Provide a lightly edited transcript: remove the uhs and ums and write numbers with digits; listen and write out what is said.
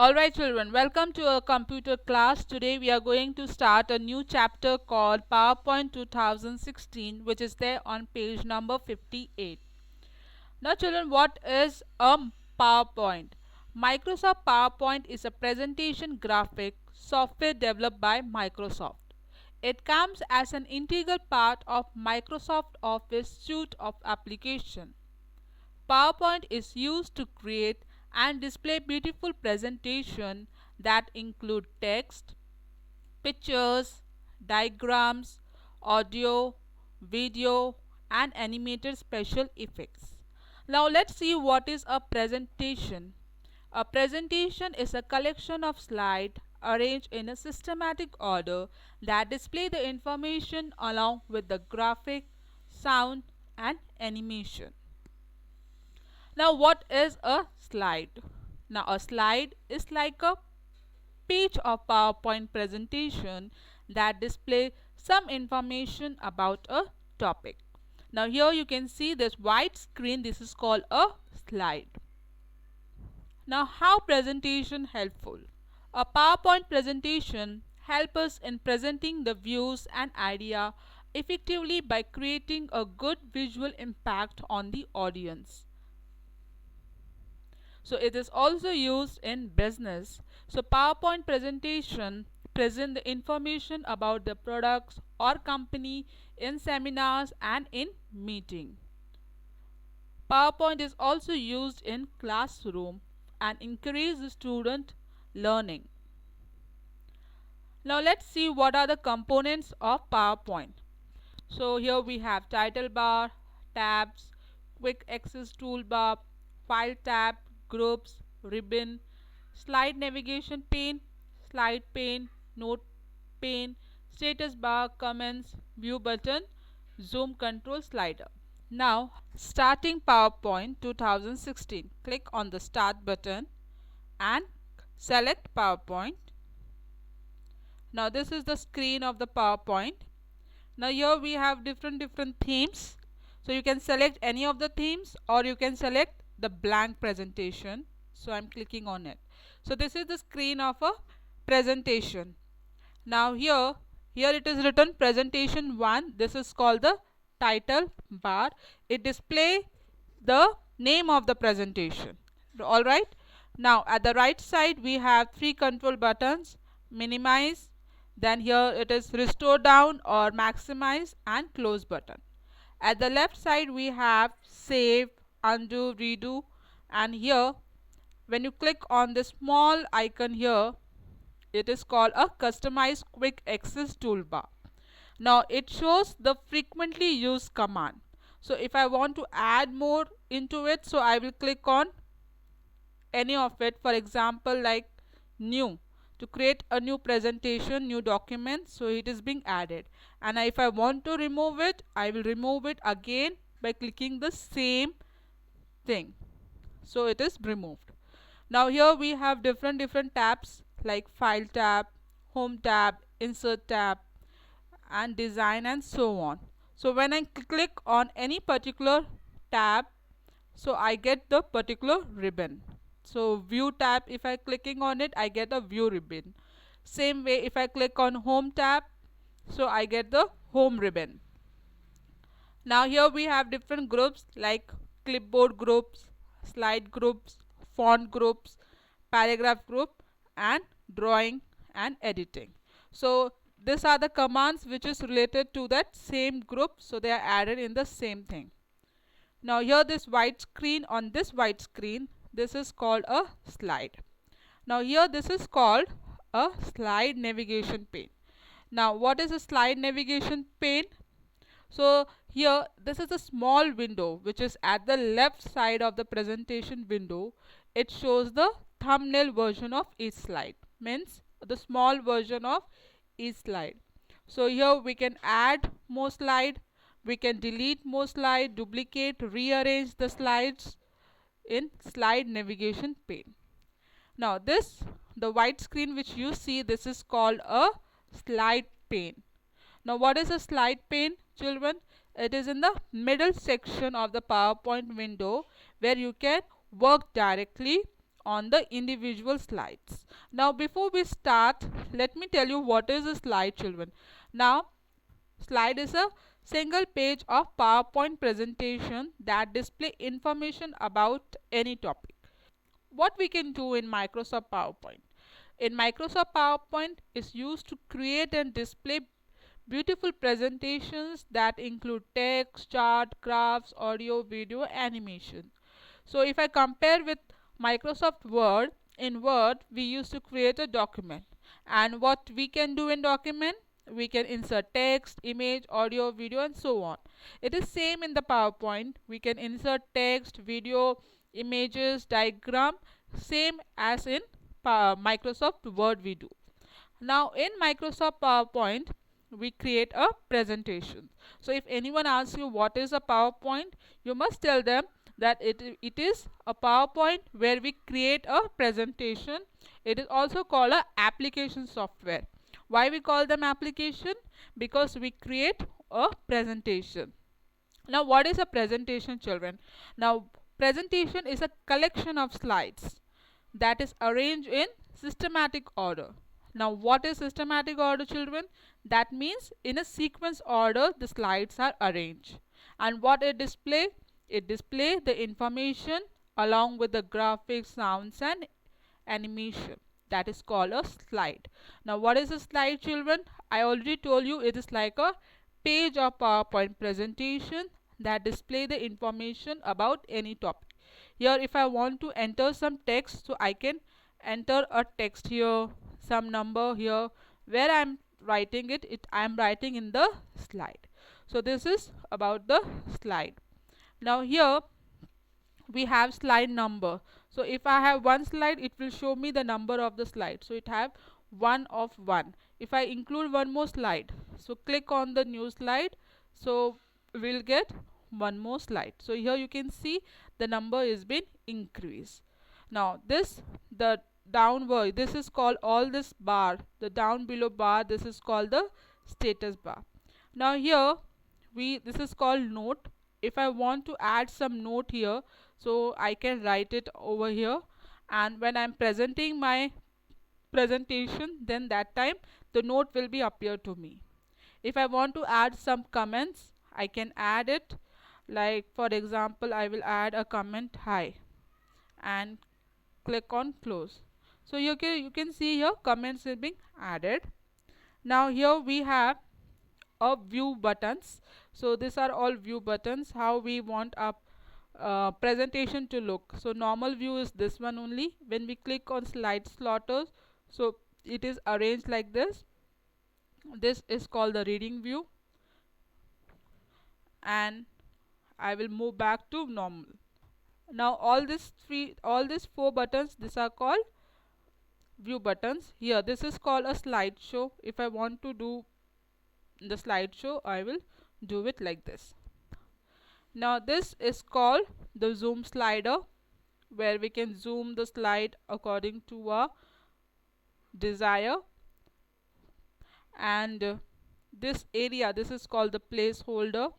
Alright children, welcome to our computer class. Today we are going to start a new chapter called PowerPoint 2016, which is there on page number 58. Now children, what is a PowerPoint? Microsoft PowerPoint is a presentation graphic software developed by Microsoft. It comes as an integral part of Microsoft Office suite of applications. PowerPoint is used to create and display beautiful presentation that include text, pictures, diagrams, audio, video and animated special effects. Now let's see what is a presentation. A presentation is a collection of slides arranged in a systematic order that display the information along with the graphic, sound and animation. Now what is a slide? Now a slide is like a page of PowerPoint presentation that display some information about a topic. Now here you can see this white screen. This is called a slide. Now how presentation helpful? A PowerPoint presentation helps us in presenting the views and idea effectively by creating a good visual impact on the audience. So it is also used in business. So PowerPoint presentation present the information about the products or company in seminars and in meeting. PowerPoint is also used in classroom and encourage the student learning. Now let's see what are the components of PowerPoint. So here we have title bar, tabs, quick access toolbar, file tab, groups, ribbon, slide navigation pane, slide pane, note pane, status bar, comments, view button, zoom control slider. Now starting PowerPoint 2016, click on the start button and select PowerPoint. Now this is the screen of the PowerPoint. Now here we have different themes. So you can select any of the themes or you can select the blank presentation. So I'm clicking on it. So this is the screen of a presentation. Now here it is written presentation 1. This is called the title bar. It display the name of the presentation. Alright. Now at the right side we have 3 control buttons: minimize, then here it is restore down or maximize, and close button. At the left side we have save, undo, redo, and here when you click on the small icon here, it is called a customize quick access toolbar. Now it shows the frequently used command. So if I want to add more into it, so I will click on any of it. For example, like new, to create a new presentation, new document, so it is being added. And if I want to remove it, I will remove it again by clicking the same thing, so it is removed. Now here we have different tabs like file tab, home tab, insert tab and design and so on. So when I click on any particular tab, so I get the particular ribbon. So view tab, if I clicking on it, I get a view ribbon. Same way if I click on home tab, so I get the home ribbon. Now here we have different groups like clipboard groups, slide groups, font groups, paragraph group and drawing and editing. So these are the commands which is related to that same group, so they are added in the same thing. Now here this white screen, on this white screen, this is called a slide. Now here this is called a slide navigation pane. Now what is a slide navigation pane? So here this is a small window which is at the left side of the presentation window. It shows the thumbnail version of each slide, means the small version of each slide. So here we can add more slide, we can delete more slide, duplicate, rearrange the slides in slide navigation pane. Now this, the white screen which you see, this is called a slide pane. Now what is a slide pane, children? It is in the middle section of the PowerPoint window where you can work directly on the individual slides. Now before we start, let me tell you what is a slide, children. Now slide is a single page of PowerPoint presentation that display information about any topic. What we can do in Microsoft PowerPoint? In Microsoft PowerPoint is used to create and display beautiful presentations that include text, chart, graphs, audio, video, animation. So if I compare with Microsoft Word, in Word we used to create a document, and what we can do in document, we can insert text, image, audio, video, and so on. It is same in the PowerPoint. We can insert text, video, images, diagram, same as in Microsoft Word we do. Now in Microsoft PowerPoint we create a presentation. So if anyone asks you what is a PowerPoint, you must tell them that it is a PowerPoint where we create a presentation. It is also called a application software. Why we call them application? Because we create a presentation. Now what is a presentation, children? Now presentation is a collection of slides that is arranged in systematic order. Now what is systematic order, children? That means in a sequence order the slides are arranged. And what it display? It display the information along with the graphics, sounds, and animation. That is called a slide. Now what is a slide, children? I already told you it is like a page of PowerPoint presentation that display the information about any topic. Here if I want to enter some text, so I can enter a text here, some number here. Where I am writing it I am writing in the slide. So this is about the slide. Now here we have slide number. So if I have one slide, it will show me the number of the slide. So it have 1 of 1. If I include one more slide, so click on the new slide, so we'll get one more slide. So here you can see the number is been increased. Now this, the downward, this is called, all this bar, the down below bar, this is called the status bar. Now here this is called note. If I want to add some note here, so I can write it over here, and when I'm presenting my presentation, then that time the note will be appear to me. If I want to add some comments, I can add it. Like for example, I will add a comment hi and click on close. So you can see here comments are being added. Now here we have a view buttons. So these are all view buttons, how we want our presentation to look. So normal view is this one only. When we click on slide slotters, so it is arranged like this. This is called the reading view, and I will move back to normal. Now all these four buttons, these are called view buttons. Here this is called a slideshow. If I want to do the slideshow, I will do it like this. Now this is called the zoom slider, where we can zoom the slide according to our desire. And this area, this is called the placeholder.